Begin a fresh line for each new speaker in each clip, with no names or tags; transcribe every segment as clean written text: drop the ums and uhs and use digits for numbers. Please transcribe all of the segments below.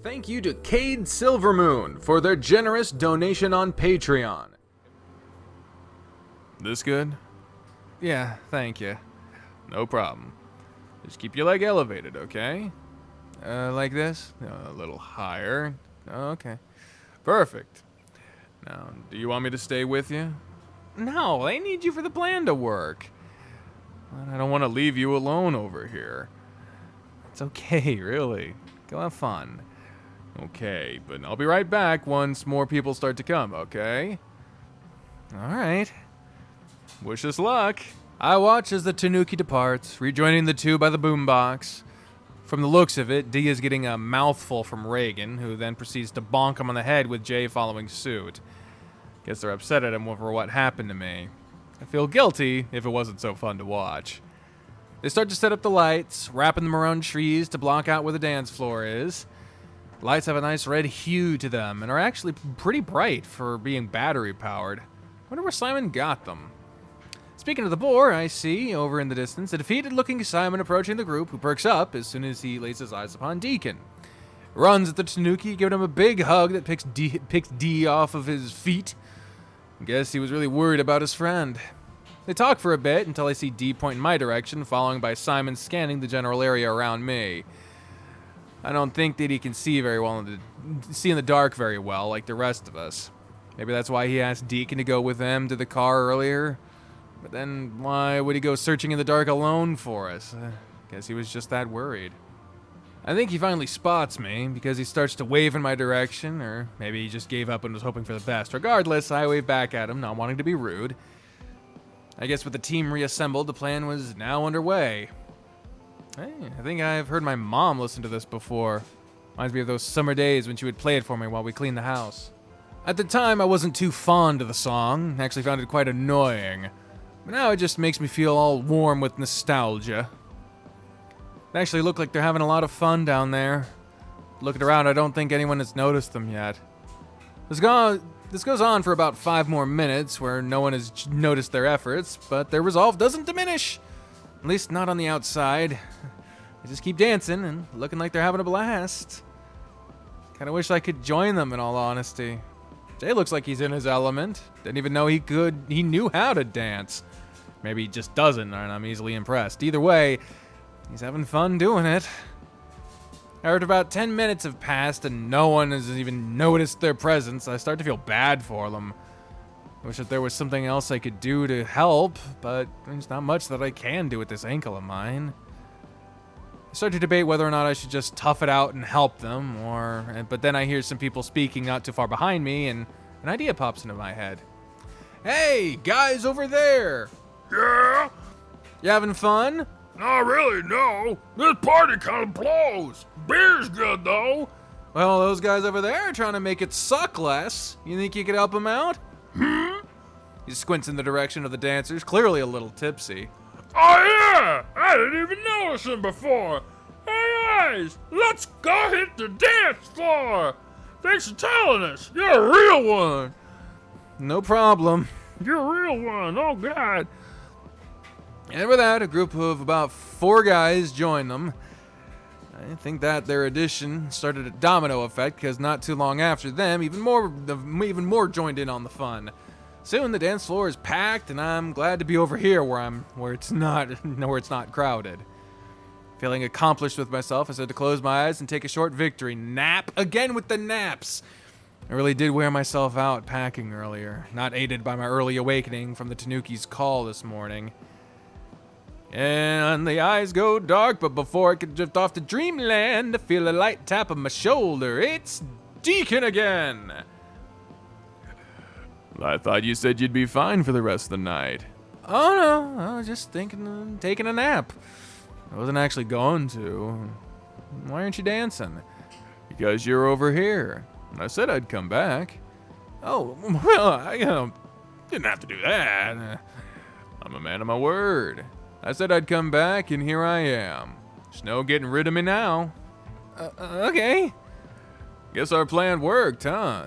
Thank you to Cade Silvermoon for their generous donation on Patreon. This good? Yeah, thank you. No problem. Just keep your leg elevated, okay? Like this? A little higher. Okay. Perfect. Now, do you want me to stay with you? No, I need you for the plan to work. I don't want to leave you alone over here. It's okay, really. Go have fun. Okay, but I'll be right back once more people start to come, okay? Alright. Wish us luck. I watch as the Tanuki departs, rejoining the two by the boombox. From the looks of it, Dee is getting a mouthful from Reagan, who then proceeds to bonk him on the head with Jay following suit. Guess they're upset at him over what happened to me. I feel guilty if it wasn't so fun to watch. They start to set up the lights, wrapping them around trees to block out where the dance floor is. Lights have a nice red hue to them and are actually pretty bright for being battery powered. Wonder where Simon got them. Speaking of the boar, I see, over in the distance, a defeated-looking Simon approaching the group, who perks up as soon as he lays his eyes upon Deacon. Runs at the Tanuki, giving him a big hug that picks D off of his feet. Guess he was really worried about his friend. They talk for a bit until I see D point in my direction, following by Simon scanning the general area around me. I don't think that he can see very well see in the dark very well, like the rest of us. Maybe that's why he asked Deacon to go with him to the car earlier. But then why would he go searching in the dark alone for us? Guess he was just that worried. I think he finally spots me because he starts to wave in my direction, or maybe he just gave up and was hoping for the best. Regardless, I wave back at him, not wanting to be rude. I guess with the team reassembled, the plan was now underway. Hey, I think I've heard my mom listen to this before. Reminds me of those summer days when she would play it for me while we cleaned the house. At the time, I wasn't too fond of the song. Actually found it quite annoying. But now it just makes me feel all warm with nostalgia. They actually look like they're having a lot of fun down there. Looking around, I don't think anyone has noticed them yet. This goes on for about 5 more minutes, where no one has noticed their efforts, but their resolve doesn't diminish. At least not on the outside. They just keep dancing and looking like they're having a blast. Kinda wish I could join them, in all honesty. Jay looks like he's in his element. Didn't even know he knew how to dance. Maybe he just doesn't, and I'm easily impressed. Either way, he's having fun doing it. After about 10 minutes have passed and no one has even noticed their presence, I start to feel bad for them. I wish that there was something else I could do to help, but there's not much that I can do with this ankle of mine. I start to debate whether or not I should just tough it out and help them, but then I hear some people speaking not too far behind me, and an idea pops into my head. Hey, guys over there!
Yeah?
You having fun?
Not really, no. This party kind of blows. Beer's good, though.
Well, those guys over there are trying to make it suck less. You think you could help them out? He squints in the direction of the dancers, clearly a little tipsy.
Oh, yeah! I didn't even notice him before. Hey, guys, let's go hit the dance floor. Thanks for telling us. You're a real one.
No problem.
You're a real one. Oh, God.
And with that, a group of about 4 guys joined them. I think that their addition started a domino effect, because not too long after them, even more joined in on the fun. Soon the dance floor is packed, and I'm glad to be over here where it's not crowded. Feeling accomplished with myself, I started to close my eyes and take a short victory nap. Again with the naps. I really did wear myself out packing earlier, not aided by my early awakening from the Tanuki's call this morning. And the eyes go dark, but before I could drift off to dreamland, I feel a light tap on my shoulder. It's Deacon again! I thought you said you'd be fine for the rest of the night. Oh no, I was just thinking of taking a nap. I wasn't actually going to. Why aren't you dancing? Because you're over here. I said I'd come back. Oh, well, I didn't have to do that. I'm a man of my word. I said I'd come back, and here I am. There's no getting rid of me now. Okay. Guess our plan worked, huh?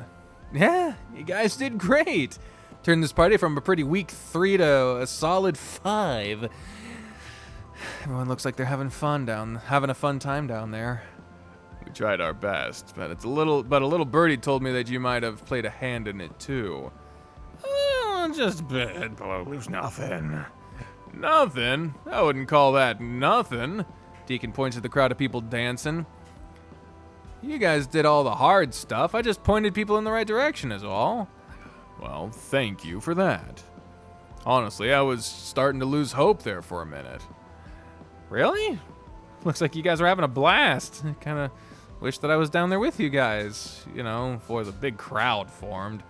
Yeah, you guys did great. Turned this party from a pretty weak 3 to a solid 5. Everyone looks like they're having a fun time down there. We tried our best, but a little birdie told me that you might have played a hand in it too.
Oh, just a bit, but it was nothing.
Nothing? I wouldn't call that nothing. Deacon points at the crowd of people dancing. You guys did all the hard stuff. I just pointed people in the right direction is all. Well, thank you for that. Honestly, I was starting to lose hope there for a minute. Really? Looks like you guys are having a blast. I kind of wish that I was down there with you guys, you know, before the big crowd formed.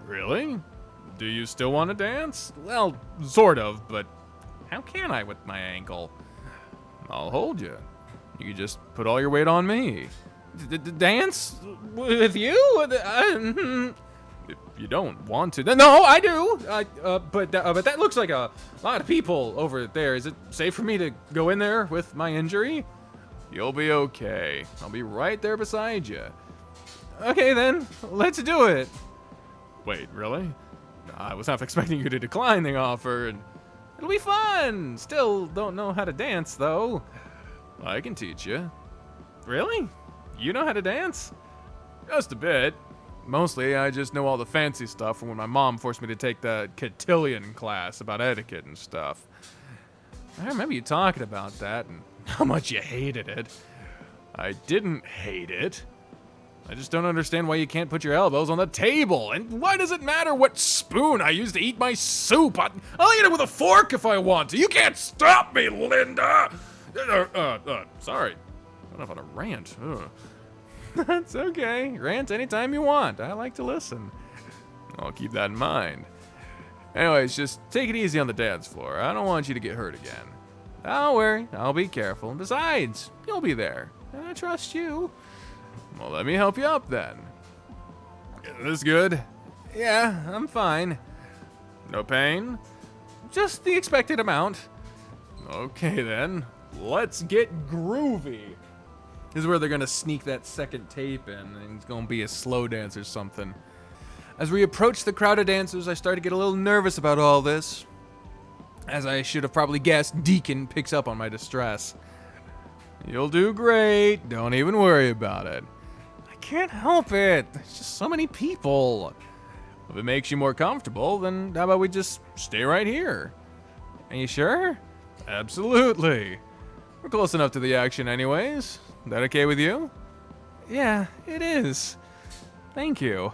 Really? Do you still want to dance? Well, sort of, but how can I with my ankle? I'll hold you. You just put all your weight on me. Dance with you? If you don't want to, no, I do. But that looks like a lot of people over there. Is it safe for me to go in there with my injury? You'll be okay. I'll be right there beside you. Okay, then, let's do it. Wait, really? I was half expecting you to decline the offer, and it'll be fun. Still don't know how to dance, though. I can teach you. Really? You know how to dance? Just a bit. Mostly, I just know all the fancy stuff from when my mom forced me to take the cotillion class about etiquette and stuff. I remember you talking about that and how much you hated it. I didn't hate it. I just don't understand why you can't put your elbows on the table. And why does it matter what spoon I use to eat my soup? I'll eat it with a fork if I want to. You can't stop me, Linda! Sorry. I went off on a rant. Ugh. That's okay. Rant anytime you want. I like to listen. I'll keep that in mind. Anyways, just take it easy on the dance floor. I don't want you to get hurt again. Don't worry. I'll be careful. Besides, you'll be there. I trust you. Well, let me help you up then. Is this good? Yeah, I'm fine. No pain? Just the expected amount. Okay then. Let's get groovy. This is where they're gonna sneak that second tape in, and it's gonna be a slow dance or something. As we approach the crowd of dancers, I start to get a little nervous about all this. As I should have probably guessed, Deacon picks up on my distress. You'll do great. Don't even worry about it. I can't help it. There's just so many people. If it makes you more comfortable, then how about we just stay right here? Are you sure? Absolutely. We're close enough to the action anyways. That okay with you? Yeah, it is. Thank you.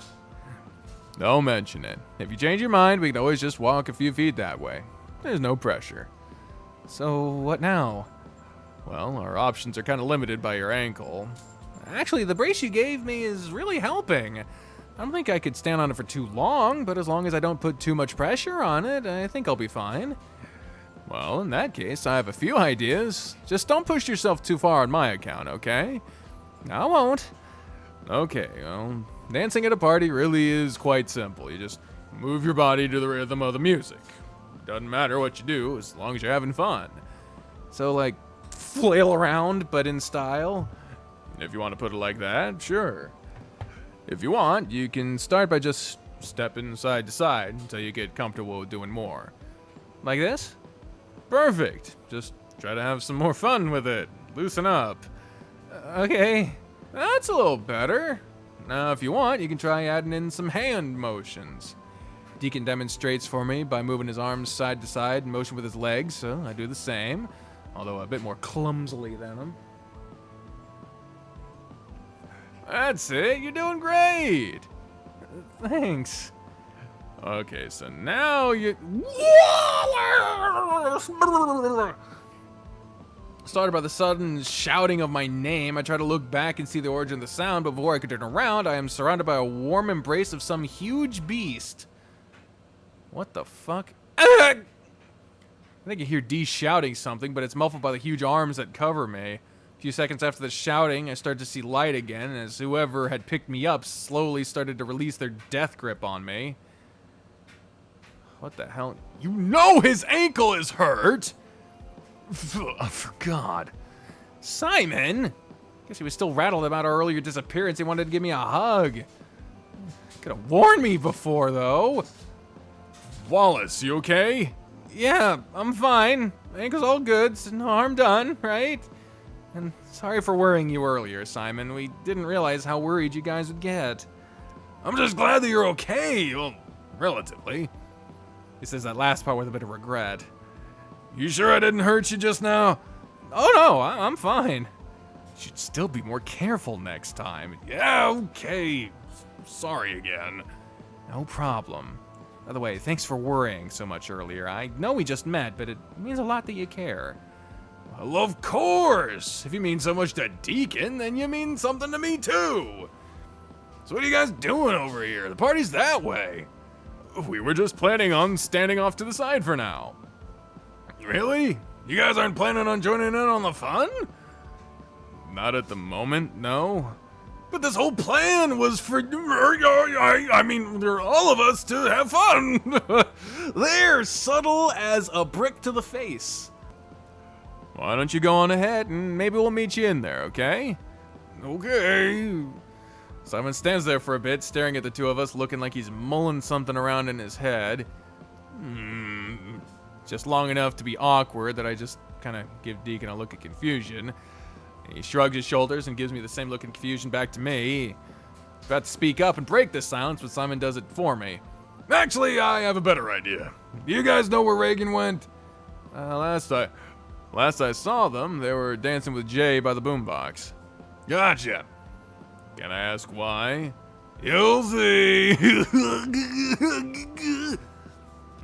Don't mention it. If you change your mind, we can always just walk a few feet that way. There's no pressure. So, what now? Well, our options are kind of limited by your ankle. Actually, the brace you gave me is really helping. I don't think I could stand on it for too long, but as long as I don't put too much pressure on it, I think I'll be fine. Well, in that case, I have a few ideas. Just don't push yourself too far on my account, okay? I won't. Okay, well, dancing at a party really is quite simple. You just move your body to the rhythm of the music. Doesn't matter what you do, as long as you're having fun. So, like, flail around, but in style? If you want to put it like that, sure. If you want, you can start by just stepping side to side until you get comfortable with doing more. Like this? Perfect. Just try to have some more fun with it. Loosen up. Okay, that's a little better. Now, if you want, you can try adding in some hand motions. Deacon demonstrates for me by moving his arms side to side and motion with his legs, so I do the same, although a bit more clumsily than him. That's it. You're doing great. Thanks. Okay, so now you... Started by the sudden shouting of my name, I try to look back and see the origin of the sound, but before I could turn around, I am surrounded by a warm embrace of some huge beast. What the fuck? I think I hear D shouting something, but it's muffled by the huge arms that cover me. A few seconds after the shouting, I start to see light again, as whoever had picked me up slowly started to release their death grip on me. What the hell? You know his ankle is hurt! For God. Simon! Guess he was still rattled about our earlier disappearance. He wanted to give me a hug. Could have warned me before, though. Wallace, you okay? Yeah, I'm fine. Ankle's all good. No harm done, right? And sorry for worrying you earlier, Simon. We didn't realize how worried you guys would get.
I'm just glad that you're okay. Well, relatively.
He says that last part with a bit of regret.
You sure I didn't hurt you just now?
Oh no, I'm fine. Should still be more careful next time.
Yeah, okay. Sorry again.
No problem. By the way, thanks for worrying so much earlier. I know we just met, but it means a lot that you care.
Well, of course. If you mean so much to Deacon, then you mean something to me too. So what are you guys doing over here? The party's that way.
We were just planning on standing off to the side for now.
Really? You guys aren't planning on joining in on the fun?
Not at the moment, no.
But this whole plan was for, I mean, all of us to have fun.
They're subtle as a brick to the face. Why don't you go on ahead and maybe we'll meet you in there, okay?
Okay.
Simon stands there for a bit, staring at the two of us, looking like he's mulling something around in his head. Just long enough to be awkward that I just kind of give Deacon a look of confusion. He shrugs his shoulders and gives me the same look of confusion back to me. About to speak up and break this silence, but Simon does it for me.
Actually, I have a better idea. Do you guys know where Reagan went?
Last I saw them, they were dancing with Jade by the boombox.
Gotcha.
Can I ask why?
You'll see.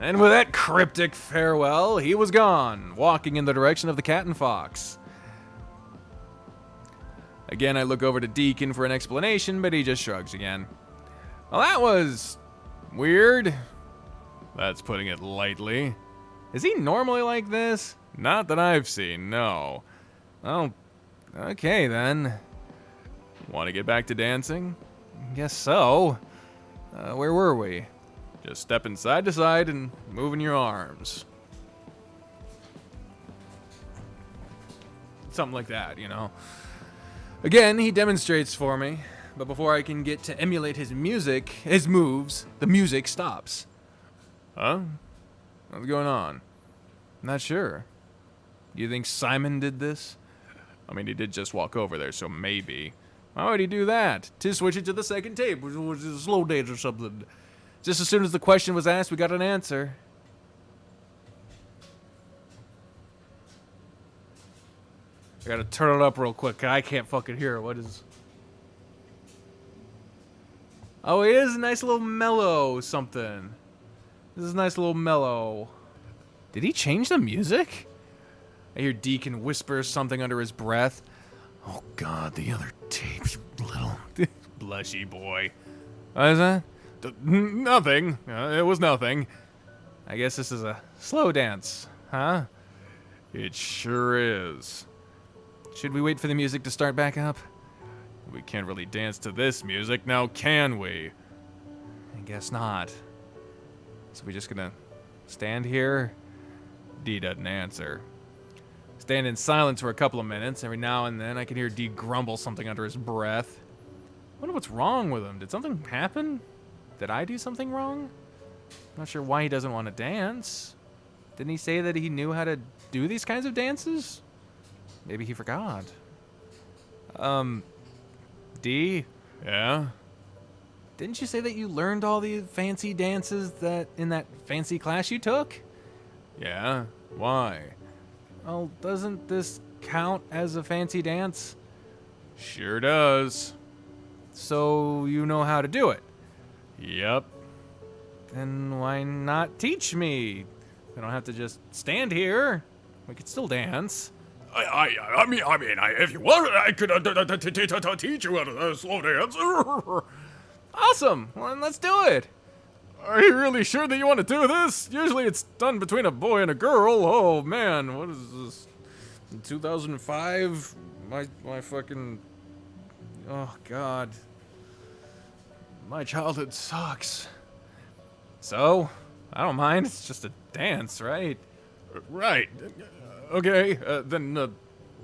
And with that cryptic farewell, he was gone, walking in the direction of the Cat and Fox. Again, I look over to Deacon for an explanation, but he just shrugs again. Well, that was weird. That's putting it lightly. Is he normally like this? Not that I've seen, no. Well, okay then. Want to get back to dancing? Guess so. Where were we? Just stepping side to side and moving your arms. Something like that, you know. Again, he demonstrates for me, but before I can get to emulate his moves, the music stops. Huh? What's going on? Not sure. Do you think Simon did this? I mean, he did just walk over there, so maybe. Why would he do that? To switch it to the second tape, which was a slow dance or something. Just as soon as the question was asked, we got an answer. I gotta turn it up real quick. I can't fucking hear it. What is... Oh, it is a nice little mellow something. This is a nice little mellow. Did he change the music? I hear Deacon whisper something under his breath. Oh God, the other tape, you little blushy boy. What is that? Nothing. It was nothing. I guess this is a slow dance, huh? It sure is. Should we wait for the music to start back up? We can't really dance to this music, now can we? I guess not. So we just gonna stand here? D doesn't answer. Stand in silence for a couple of minutes. Every now and then I can hear D grumble something under his breath. I wonder what's wrong with him. Did something happen? Did I do something wrong? Not sure why he doesn't want to dance. Didn't he say that he knew how to do these kinds of dances? Maybe he forgot. D? Yeah? Didn't you say that you learned all the fancy dances that in that fancy class you took? Yeah? Why? Well, doesn't this count as a fancy dance? Sure does. So you know how to do it? Yep. Then why not teach me? We don't have to just stand here. We could still dance.
I mean, if you want, I could teach you how to slow dance.
Awesome. Well, then let's do it. Are you really sure that you want to do this? Usually it's done between a boy and a girl. Oh, man. What is this? 2005? My fucking... Oh, God. My childhood sucks. So, I don't mind. It's just a dance, right? Right. Okay, then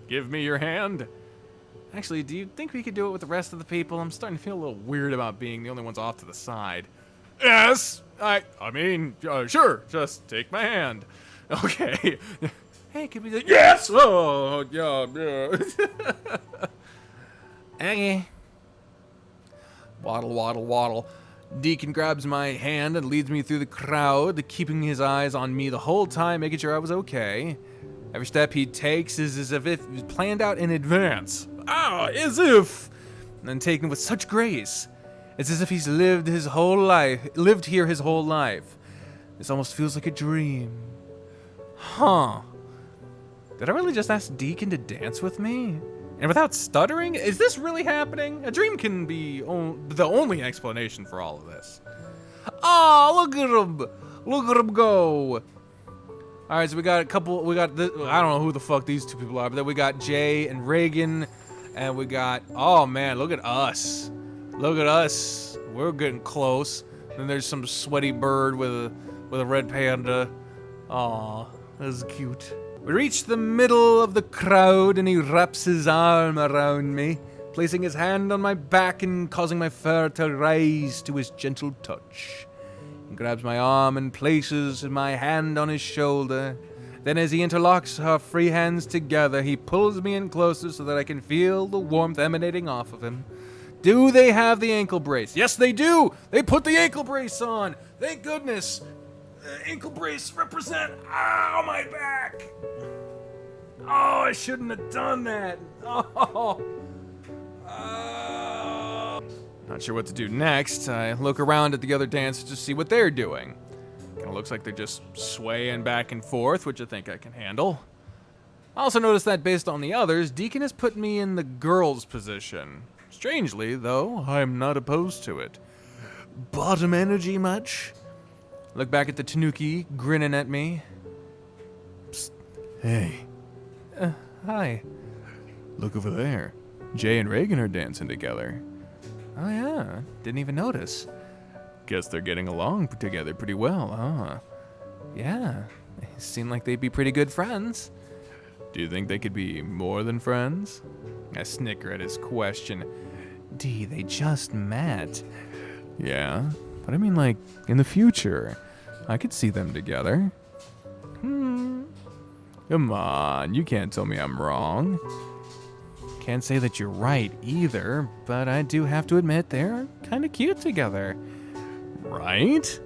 give me your hand. Actually, do you think we could do it with the rest of the people? I'm starting to feel a little weird about being the only ones off to the side. Yes, I mean, sure, just take my hand. Okay. Hey, can we do... Yes! Oh, yeah. Okay. Waddle, waddle, waddle. Deacon grabs my hand and leads me through the crowd, keeping his eyes on me the whole time, making sure I was okay. Every step he takes is as if it was planned out in advance. As if! And then taken with such grace. It's as if he's lived here his whole life. This almost feels like a dream. Huh. Did I really just ask Deacon to dance with me? And without stuttering? Is this really happening? A dream can be the only explanation for all of this. Look at him! Look at him go! Alright, so we got I don't know who the fuck these two people are, but then we got Jay and Reagan, and we got, oh man, look at us. Look at us. We're getting close. Then there's some sweaty bird with a red panda. Aw, that's cute. We reach the middle of the crowd and he wraps his arm around me, placing his hand on my back and causing my fur to rise to his gentle touch. He grabs my arm and places my hand on his shoulder. Then as he interlocks our free hands together, he pulls me in closer so that I can feel the warmth emanating off of him. Do they have the ankle brace? Yes, they do! They put the ankle brace on! Thank goodness! The ankle brace represent... Ow, my back! Oh, I shouldn't have done that. Oh. Not sure what to do next. I look around at the other dancers to see what they're doing. Kind of looks like they're just swaying back and forth, which I think I can handle. I also noticed that based on the others, Deacon has put me in the girls' position. Strangely, though, I'm not opposed to it. Bottom energy much? Look back at the Tanuki, grinning at me. Psst. Hey. Hi. Look over there. Jay and Reagan are dancing together. Oh yeah, didn't even notice. Guess they're getting along together pretty well, huh? Yeah, they seem like they'd be pretty good friends. Do you think they could be more than friends? I snicker at his question. D, they just met. Yeah, but I mean like, in the future. I could see them together. Come on, you can't tell me I'm wrong. Can't say that you're right either, but I do have to admit they're kind of cute together. Right?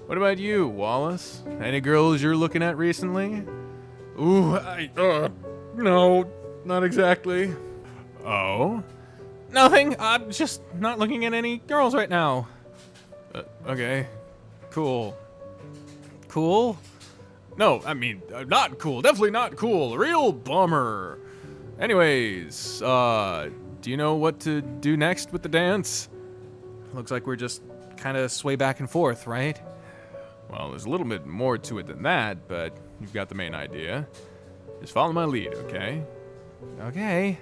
What about you, Wallace? Any girls you're looking at recently? Ooh, no, not exactly. Oh? Nothing, I'm just not looking at any girls right now. Okay, cool. Cool? No, I mean, not cool. Definitely not cool. Real bummer. Anyways, do you know what to do next with the dance? Looks like we're just kind of sway back and forth, right? Well, there's a little bit more to it than that, but you've got the main idea. Just follow my lead, okay? Okay.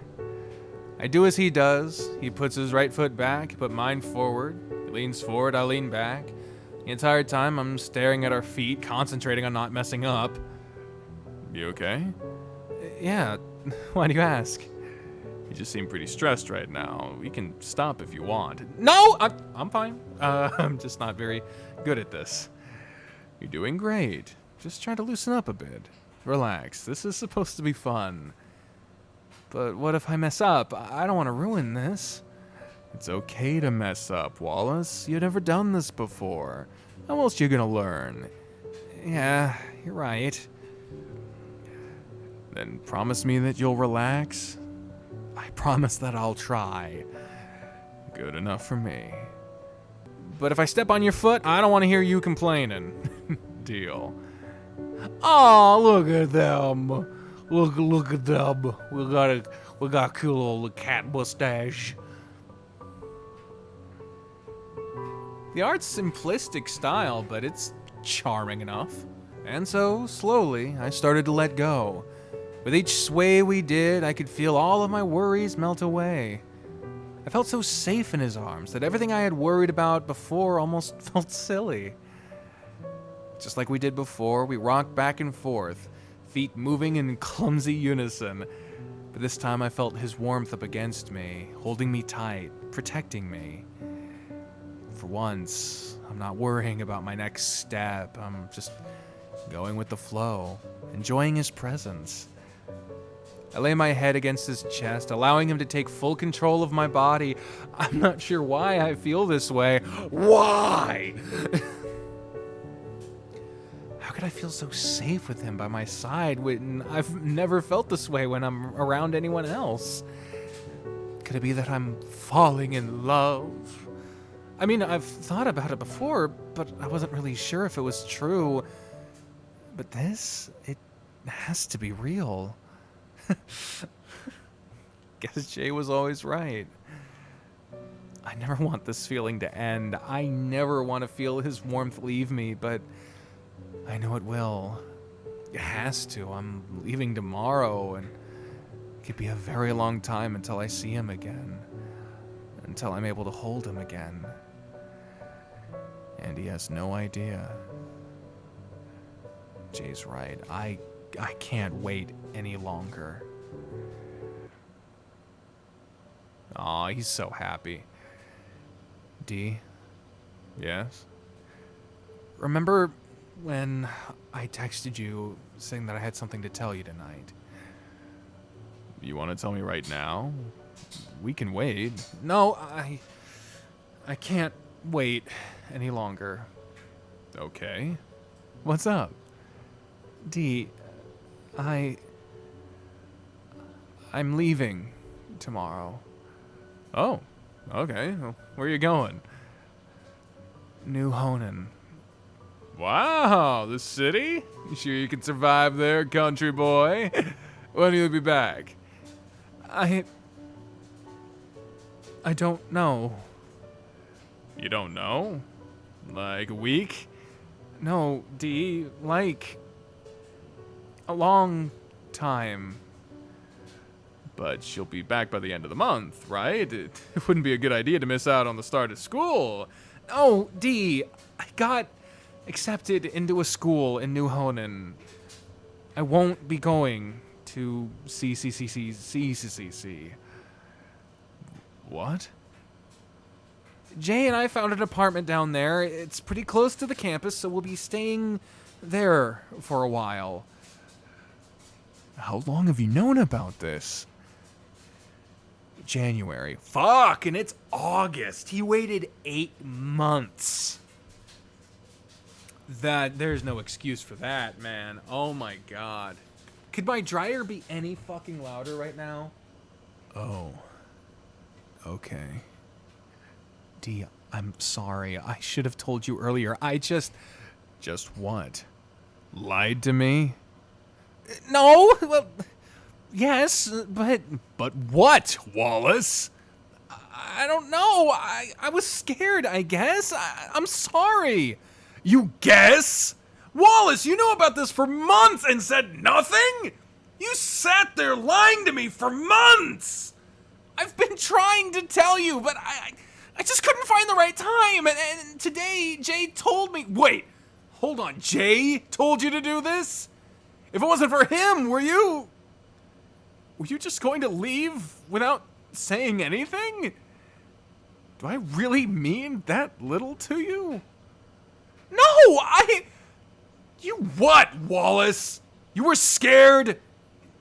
I do as he does. He puts his right foot back, put mine forward. He leans forward, I lean back. The entire time, I'm staring at our feet, concentrating on not messing up. You okay? Yeah. Why do you ask? You just seem pretty stressed right now. We can stop if you want. No! I'm fine. I'm just not very good at this. You're doing great. Just try to loosen up a bit. Relax. This is supposed to be fun. But what if I mess up? I don't want to ruin this. It's okay to mess up, Wallace. You've never done this before. How else you gonna learn? Yeah, you're right. Then promise me that you'll relax. I promise that I'll try. Good enough for me. But if I step on your foot, I don't want to hear you complaining. Deal. Oh, look at them. Look at them. We got a cool little cat mustache. The art's simplistic style, but it's charming enough. And so, slowly, I started to let go. With each sway we did, I could feel all of my worries melt away. I felt so safe in his arms that everything I had worried about before almost felt silly. Just like we did before, we rocked back and forth, feet moving in clumsy unison. But this time I felt his warmth up against me, holding me tight, protecting me. For once, I'm not worrying about my next step. I'm just going with the flow, enjoying his presence. I lay my head against his chest, allowing him to take full control of my body. I'm not sure why I feel this way. Why? How could I feel so safe with him by my side when I've never felt this way when I'm around anyone else? Could it be that I'm falling in love? I mean, I've thought about it before, but I wasn't really sure if it was true. But this, it has to be real. Guess Jay was always right. I never want this feeling to end. I never want to feel his warmth leave me, but I know it will. It has to. I'm leaving tomorrow, and it could be a very long time until I see him again. Until I'm able to hold him again. And he has no idea. Jay's right. I can't wait any longer. Aw, he's so happy. D? Yes? Remember when I texted you saying that I had something to tell you tonight? You want to tell me right now? We can wait. No, I can't wait any longer. Okay. What's up? D, I'm leaving tomorrow. Oh, okay. Well, where are you going? New Honan. Wow, the city? You sure you can survive there, country boy? When will you be back? I don't know. You don't know? Like a week? No, D, like a long time. But she'll be back by the end of the month, right? It wouldn't be a good idea to miss out on the start of school. Oh, D, I got accepted into a school in New Honan. I won't be going to CCCC. What? Jay and I found an apartment down there. It's pretty close to the campus, so we'll be staying there for a while. How long have you known about this? January. Fuck, and it's August. He waited 8 months. There's no excuse for that, man. Oh my god. Could my dryer be any fucking louder right now? Oh. Okay. D, I'm sorry. I should have told you earlier. Just what? Lied to me? No! Well, yes, but what, Wallace? I don't know. I was scared, I guess. I'm sorry. You guess? Wallace, you knew about this for months and said nothing? You sat there lying to me for months. I've been trying to tell you, but I just couldn't find the right time. And today, Jay told me... Wait, hold on. Jay told you to do this? If it wasn't for him, were you just going to leave without saying anything? Do I really mean that little to you? No, You what, Wallace? You were scared?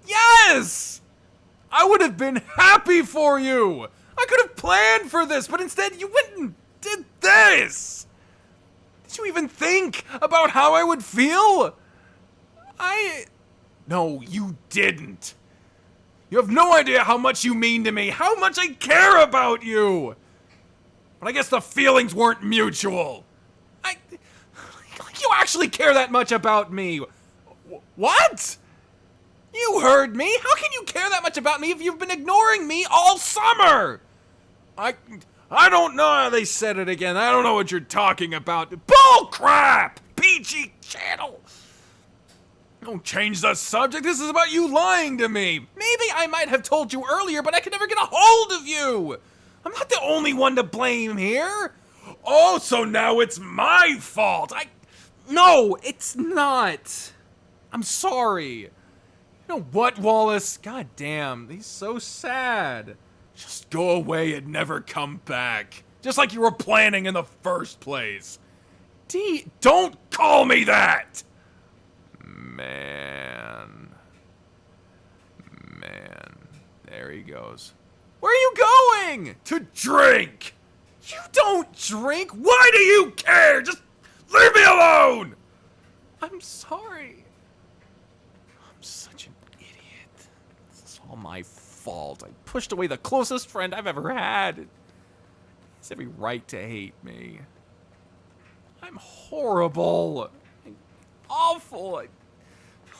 Yes! I would have been happy for you! I could have planned for this, but instead you went and did this! Did you even think about how I would feel? No, you didn't. You have no idea how much you mean to me, how much I care about you! But I guess the feelings weren't mutual. You actually care that much about me. What? You heard me. How can you care that much about me if you've been ignoring me all summer? I don't know how they said it again. I don't know what you're talking about. Bull crap! PG channel. Don't change the subject. This is about you lying to me. Maybe I might have told you earlier, but I could never get a hold of you. I'm not the only one to blame here. Oh, so now it's my fault. No, it's not. I'm sorry. You know what, Wallace? God damn, he's so sad. Just go away and never come back. Just like you were planning in the first place. D, don't call me that! Man. There he goes. Where are you going? To drink! You don't drink! Why do you care? Just leave me alone! I'm sorry. I'm such an idiot. It's all my fault. I pushed away the closest friend I've ever had. He has every right to hate me. I'm horrible. I'm awful. I'll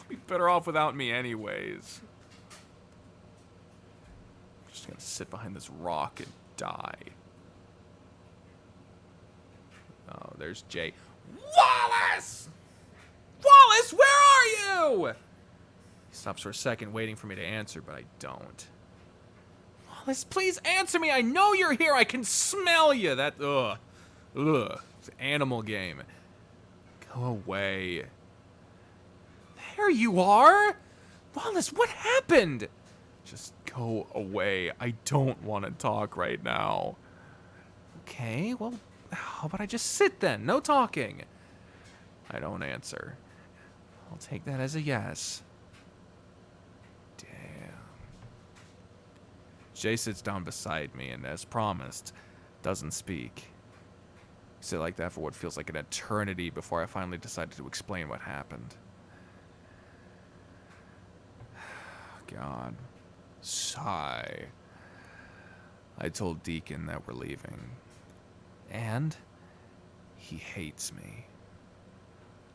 be better off without me anyways. I'm just gonna sit behind this rock and die. Oh, there's Jay. Wallace! Wallace, where are you? He stops for a second, waiting for me to answer, but I don't. Wallace, please answer me. I know you're here. I can smell you. That, it's an animal game. Go away. There you are. Wallace, what happened? Just go away. I don't want to talk right now. Okay, well, how about I just sit then? No talking. I don't answer. I'll take that as a yes. Damn. Jay sits down beside me and, as promised, doesn't speak. We sit like that for what feels like an eternity before I finally decided to explain what happened. God. Sigh. I told Deacon that we're leaving. And he hates me.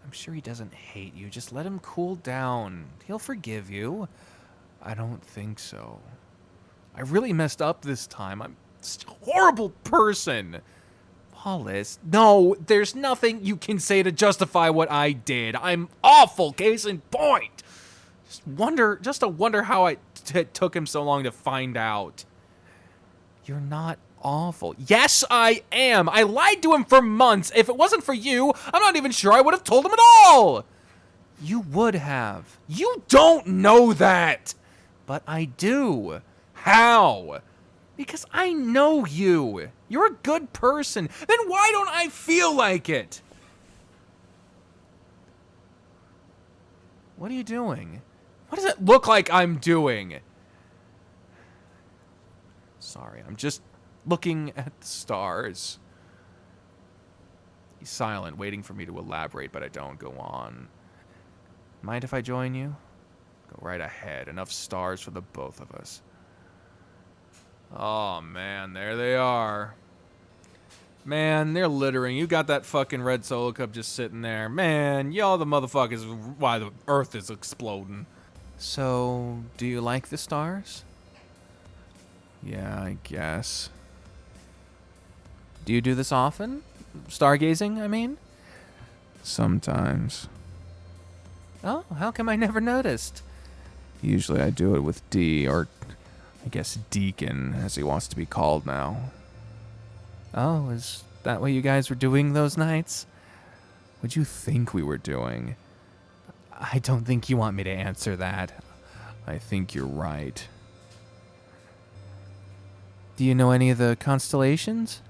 I'm sure he doesn't hate you. Just let him cool down. He'll forgive you. I don't think so. I really messed up this time. I'm just a horrible person. Wallace, no, there's nothing you can say to justify what I did. I'm awful, case in point. Just to wonder how it took him so long to find out. You're not awful. Yes, I am. I lied to him for months. If it wasn't for you, I'm not even sure I would have told him at all. You would have. You don't know that. But I do. How? Because I know you. You're a good person. Then why don't I feel like it? What are you doing? What does it look like I'm doing? Sorry, I'm just looking at the stars. He's silent, waiting for me to elaborate, but I don't go on. Mind if I join you? Go right ahead. Enough stars for the both of us. Oh, man, there they are. Man, they're littering. You got that fucking red solo cup just sitting there. Man, y'all the motherfuckers why the earth is exploding. So, do you like the stars? Yeah, I guess. Do you do this often? Stargazing, I mean? Sometimes. Oh, how come I never noticed? Usually I do it with D, or I guess Deacon, as he wants to be called now. Oh, is that what you guys were doing those nights? What'd you think we were doing? I don't think you want me to answer that. I think you're right. Do you know any of the constellations?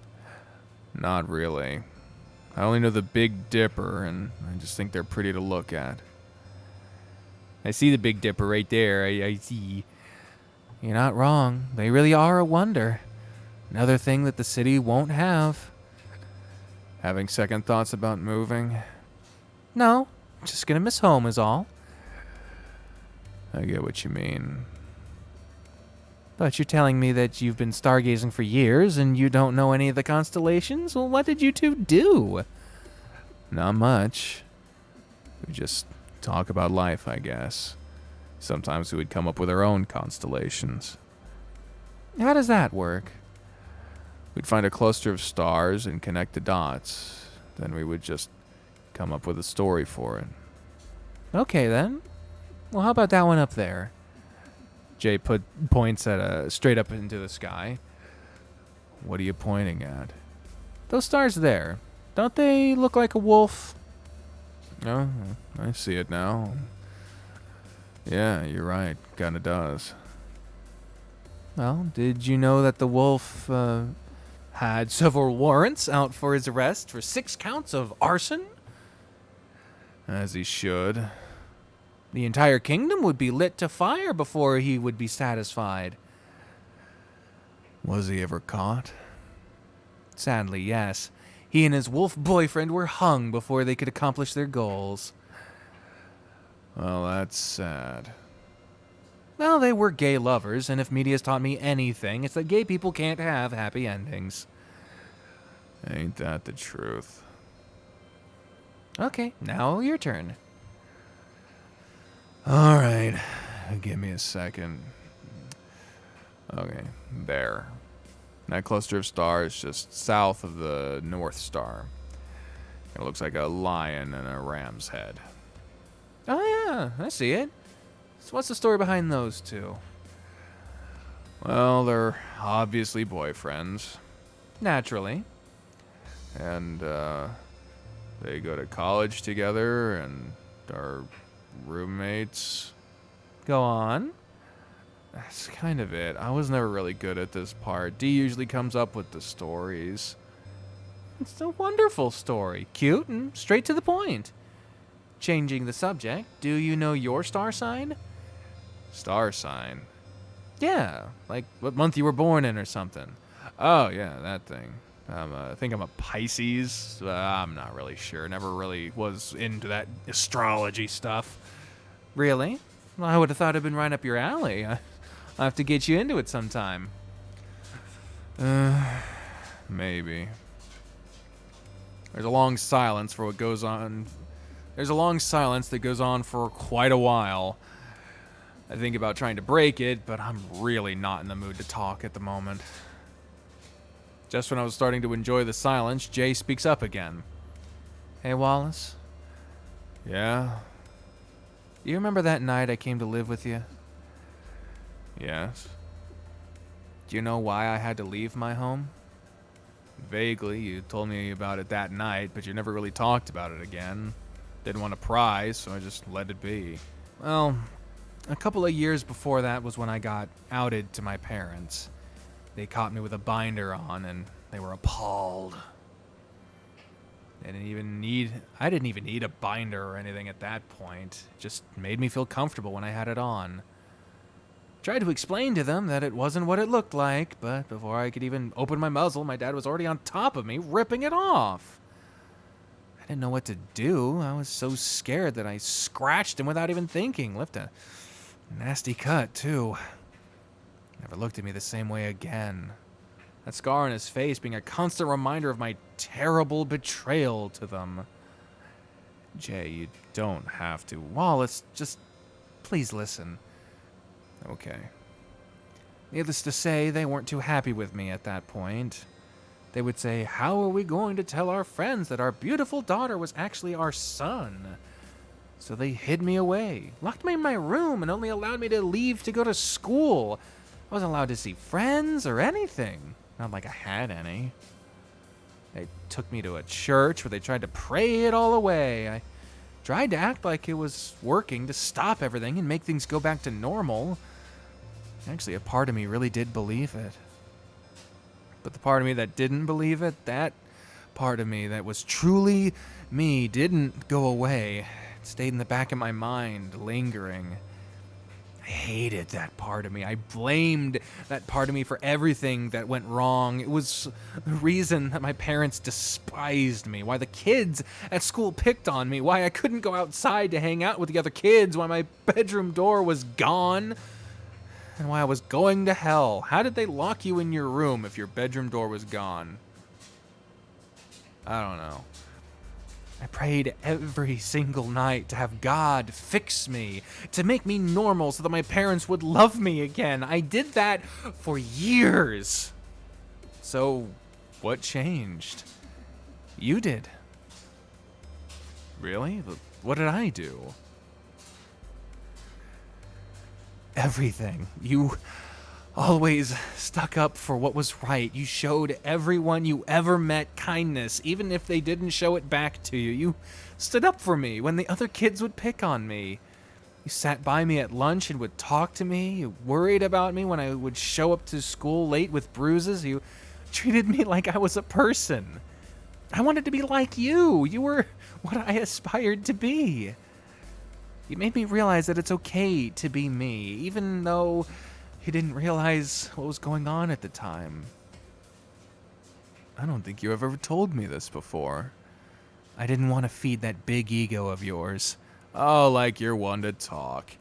Not really. I only know the Big Dipper, and I just think they're pretty to look at. I see the Big Dipper right there. I see. You're not wrong. They really are a wonder. Another thing that the city won't have. Having second thoughts about moving? No, just gonna miss home is all. I get what you mean. But you're telling me that you've been stargazing for years and you don't know any of the constellations? Well, what did you two do? Not much. We just talk about life, I guess. Sometimes we would come up with our own constellations. How does that work? We'd find a cluster of stars and connect the dots. Then we would just come up with a story for it. Okay, then. Well, how about that one up there? Jay points at straight up into the sky. What are you pointing at? Those stars there. Don't they look like a wolf? Oh, I see it now. Yeah, you're right. Kinda does. Well, did you know that the wolf had several warrants out for his arrest for 6 counts of arson? As he should. The entire kingdom would be lit to fire before he would be satisfied. Was he ever caught? Sadly, yes. He and his wolf boyfriend were hung before they could accomplish their goals. Well, that's sad. Well, they were gay lovers, and if media's taught me anything, it's that gay people can't have happy endings. Ain't that the truth? Okay, now your turn. Alright, give me a second. Okay, there. That cluster of stars just south of the North Star. It looks like a lion and a ram's head. Oh yeah, I see it. So what's the story behind those two? Well, they're obviously boyfriends. Naturally. And, they go to college together and are roommates. Go on. That's kind of it. I was never really good at this part. Dee usually comes up with the stories. It's a wonderful story. Cute and straight to the point. Changing the subject, do you know your star sign? Star sign? Yeah, like what month you were born in or something. Oh, yeah, that thing. I think I'm a Pisces. I'm not really sure. Never really was into that astrology stuff. Really? Well, I would have thought it'd been right up your alley. I'll have to get you into it sometime. Maybe. There's a long silence for what goes on. There's a long silence that goes on for quite a while. I think about trying to break it, but I'm really not in the mood to talk at the moment. Just when I was starting to enjoy the silence, Jay speaks up again. Hey, Wallace? Yeah? You remember that night I came to live with you? Yes. Do you know why I had to leave my home? Vaguely, you told me about it that night, but you never really talked about it again. Didn't want to pry, so I just let it be. Well, a couple of years before that was when I got outed to my parents. They caught me with a binder on, and they were appalled. I didn't even need a binder or anything at that point. It just made me feel comfortable when I had it on. Tried to explain to them that it wasn't what it looked like, but before I could even open my muzzle, my dad was already on top of me, ripping it off. I didn't know what to do. I was so scared that I scratched him without even thinking. Left a nasty cut, too. Never looked at me the same way again. That scar on his face being a constant reminder of my terrible betrayal to them. Jay, you don't have to. Wallace, just please listen. Okay. Needless to say, they weren't too happy with me at that point. They would say, how are we going to tell our friends that our beautiful daughter was actually our son? So they hid me away, locked me in my room, and only allowed me to leave to go to school. I wasn't allowed to see friends or anything. Not like I had any. They took me to a church where they tried to pray it all away. I tried to act like it was working to stop everything and make things go back to normal. Actually, a part of me really did believe it. But the part of me that didn't believe it, that part of me that was truly me, didn't go away. It stayed in the back of my mind, lingering. I hated that part of me. I blamed that part of me for everything that went wrong. It was the reason that my parents despised me, why the kids at school picked on me, why I couldn't go outside to hang out with the other kids, why my bedroom door was gone, and why I was going to hell. How did they lock you in your room if your bedroom door was gone? I don't know. I prayed every single night to have God fix me, to make me normal so that my parents would love me again. I did that for years. So, what changed? You did. Really? What did I do? Everything. You always stuck up for what was right. You showed everyone you ever met kindness, even if they didn't show it back to you. You stood up for me when the other kids would pick on me. You sat by me at lunch and would talk to me. You worried about me when I would show up to school late with bruises. You treated me like I was a person. I wanted to be like you. You were what I aspired to be. You made me realize that it's okay to be me, even though you didn't realize what was going on at the time. I don't think you ever told me this before. I didn't want to feed that big ego of yours. Oh, like you're one to talk.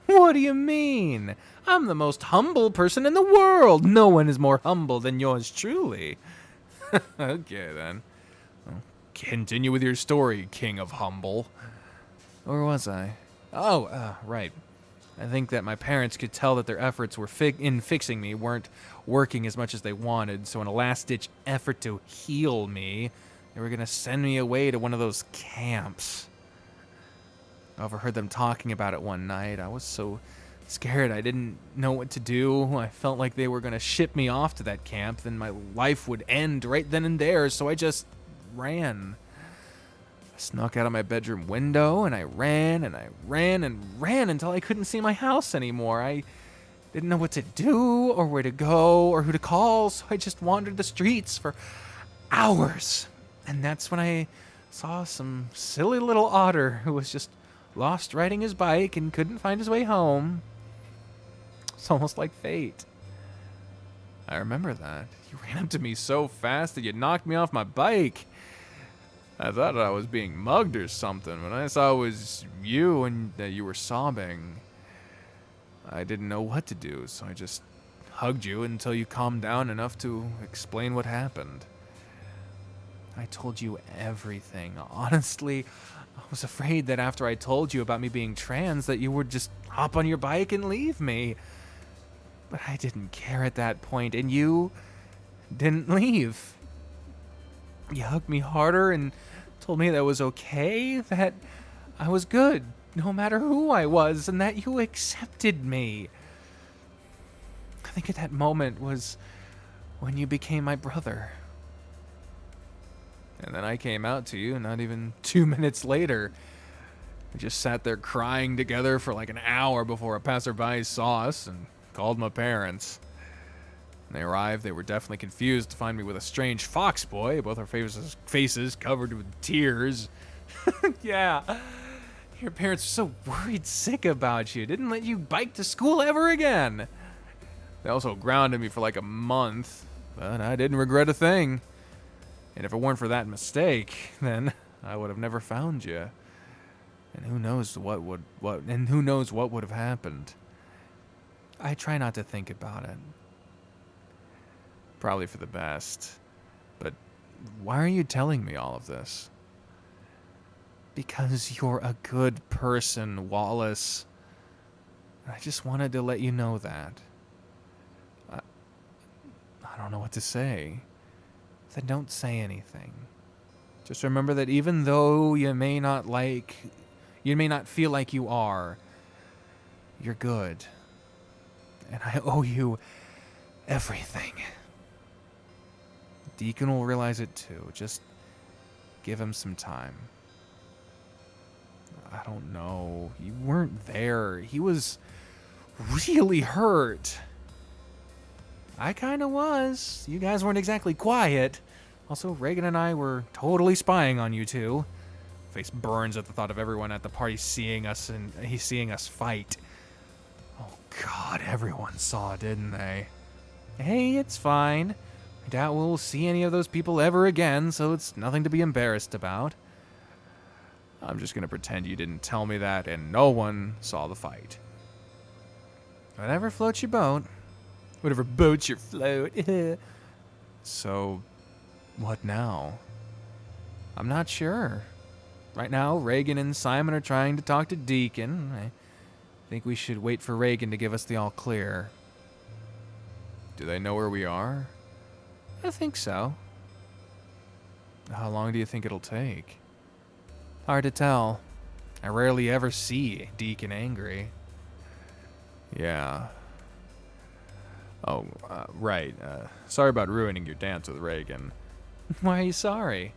What do you mean? I'm the most humble person in the world. No one is more humble than yours truly. Okay, then. Well, continue with your story, King of Humble. Or was I? Oh, right. I think that my parents could tell that their efforts were in fixing me weren't working as much as they wanted, so in a last-ditch effort to heal me, they were going to send me away to one of those camps. I overheard them talking about it one night. I was so scared I didn't know what to do. I felt like they were going to ship me off to that camp, then my life would end right then and there, so I just ran. I snuck out of my bedroom window, and I ran and I ran and ran until I couldn't see my house anymore. I didn't know what to do or where to go or who to call, so I just wandered the streets for hours. And that's when I saw some silly little otter who was just lost riding his bike and couldn't find his way home. It's almost like fate. I remember that. You ran up to me so fast that you knocked me off my bike. I thought I was being mugged or something. When I saw it was you and that you were sobbing, I didn't know what to do, so I just hugged you until you calmed down enough to explain what happened. I told you everything. Honestly, I was afraid that after I told you about me being trans that you would just hop on your bike and leave me. But I didn't care at that point, and you didn't leave. You hugged me harder and told me that it was okay, that I was good, no matter who I was, and that you accepted me. I think at that moment was when you became my brother. And then I came out to you not even 2 minutes later. We just sat there crying together for like an hour before a passerby saw us and called my parents. When they arrived, they were definitely confused to find me with a strange fox boy, both our faces covered with tears. Yeah, your parents were so worried sick about you, didn't let you bike to school ever again. They also grounded me for like a month, but I didn't regret a thing. And if it weren't for that mistake, then I would have never found you. And who knows what would have happened. I try not to think about it. Probably for the best. But why are you telling me all of this? Because you're a good person, Wallace. I just wanted to let you know that. I don't know what to say. Then don't say anything. Just remember that even though you may not feel like you are, you're good. And I owe you everything. Deacon will realize it too. Just give him some time. I don't know. You weren't there. He was really hurt. I kind of was. You guys weren't exactly quiet. Also, Reagan and I were totally spying on you two. Face burns at the thought of everyone at the party seeing us and he's seeing us fight. Oh God, everyone saw, didn't they? Hey, it's fine. I doubt we'll see any of those people ever again, so it's nothing to be embarrassed about. I'm just gonna pretend you didn't tell me that and no one saw the fight. Whatever floats your boat. Whatever boats your float. So, what now? I'm not sure. Right now, Reagan and Simon are trying to talk to Deacon. I think we should wait for Reagan to give us the all clear. Do they know where we are? I think so. How long do you think it'll take? Hard to tell. I rarely ever see Deacon angry. Yeah. Oh, right. Sorry about ruining your dance with Reagan. Why are you sorry?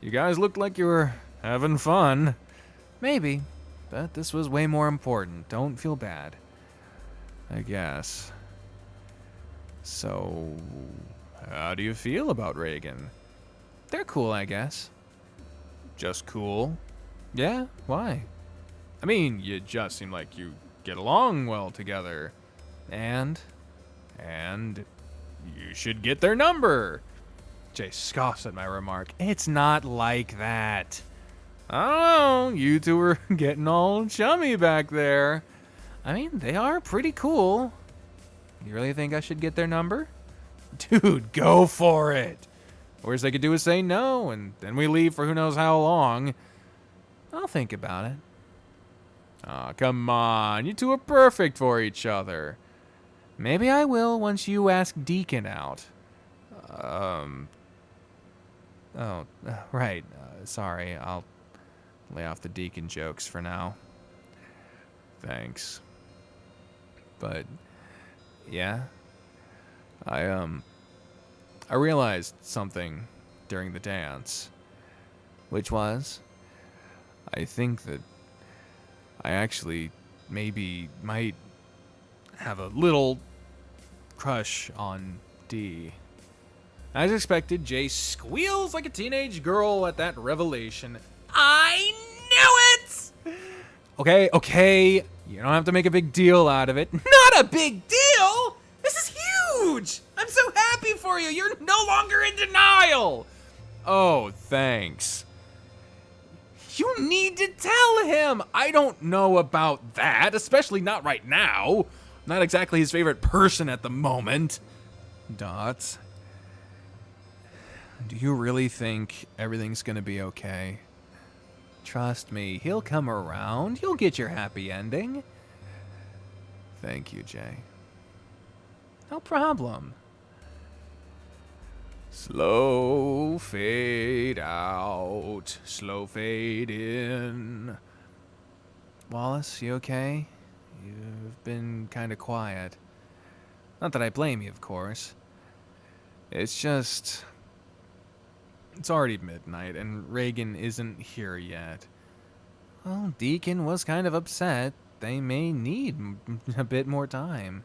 You guys looked like you were having fun. Maybe, but this was way more important. Don't feel bad. I guess. So, how do you feel about Reagan? They're cool, I guess. Just cool? Yeah, why? I mean, you just seem like you get along well together. And you should get their number. Jay scoffs at my remark. It's not like that. I don't know, you two were getting all chummy back there. I mean, they are pretty cool. You really think I should get their number? Dude, go for it. Worst they could do is say no, and then we leave for who knows how long. I'll think about it. Aw, come on. You two are perfect for each other. Maybe I will once you ask Deacon out. Right. Sorry, I'll lay off the Deacon jokes for now. Thanks. But, yeah. I realized something during the dance. Which was, I think that I actually maybe might have a little crush on Dee. As expected, Jay squeals like a teenage girl at that revelation. I knew it! Okay, you don't have to make a big deal out of it. Not a big deal? This is huge! I'm so happy for you. You're no longer in denial. Oh, thanks. You need to tell him. I don't know about that, especially not right now. Not exactly his favorite person at the moment. Dots. Do you really think everything's gonna be okay? Trust me, he'll come around. You'll get your happy ending. Thank you, Jay. No problem. Slow fade out, slow fade in. Wallace, you okay? You've been kind of quiet. Not that I blame you, of course. It's just... It's already midnight, and Reagan isn't here yet. Well, Deacon was kind of upset. They may need a bit more time.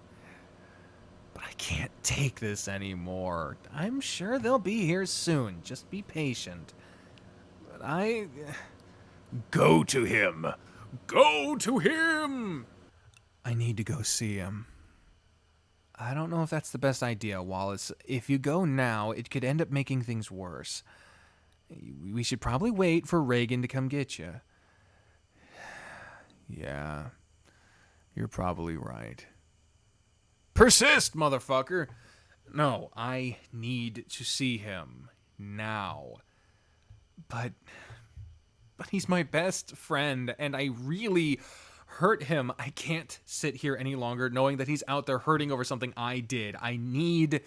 But I can't take this anymore. I'm sure they'll be here soon. Just be patient. But I... Go to him! Go to him! I need to go see him. I don't know if that's the best idea, Wallace. If you go now, it could end up making things worse. We should probably wait for Reagan to come get you. Yeah, you're probably right. Persist, motherfucker! No, I need to see him now. But he's my best friend, and I really hurt him. I can't sit here any longer knowing that he's out there hurting over something I did. I need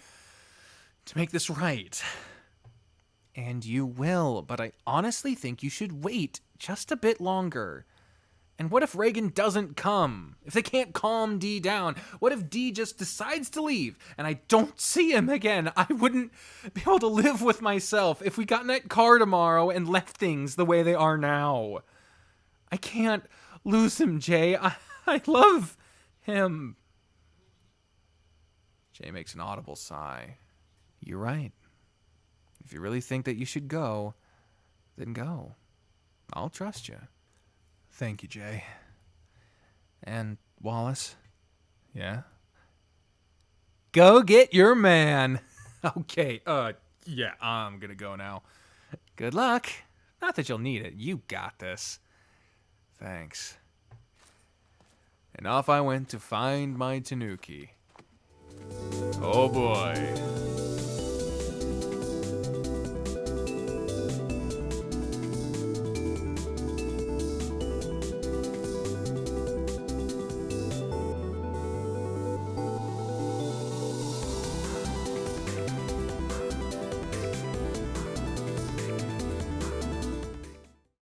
to make this right. And you will, but I honestly think you should wait just a bit longer. And what if Reagan doesn't come? If they can't calm Dee down? What if Dee just decides to leave and I don't see him again? I wouldn't be able to live with myself if we got in that car tomorrow and left things the way they are now. I can't lose him, Jay. I love him. Jay makes an audible sigh. You're right. If you really think that you should go, then go. I'll trust you. Thank you, Jay. And Wallace? Yeah? Go get your man. Okay, yeah, I'm gonna go now. Good luck. Not that you'll need it. You got this. Thanks. And off I went to find my Tanuki. Oh boy.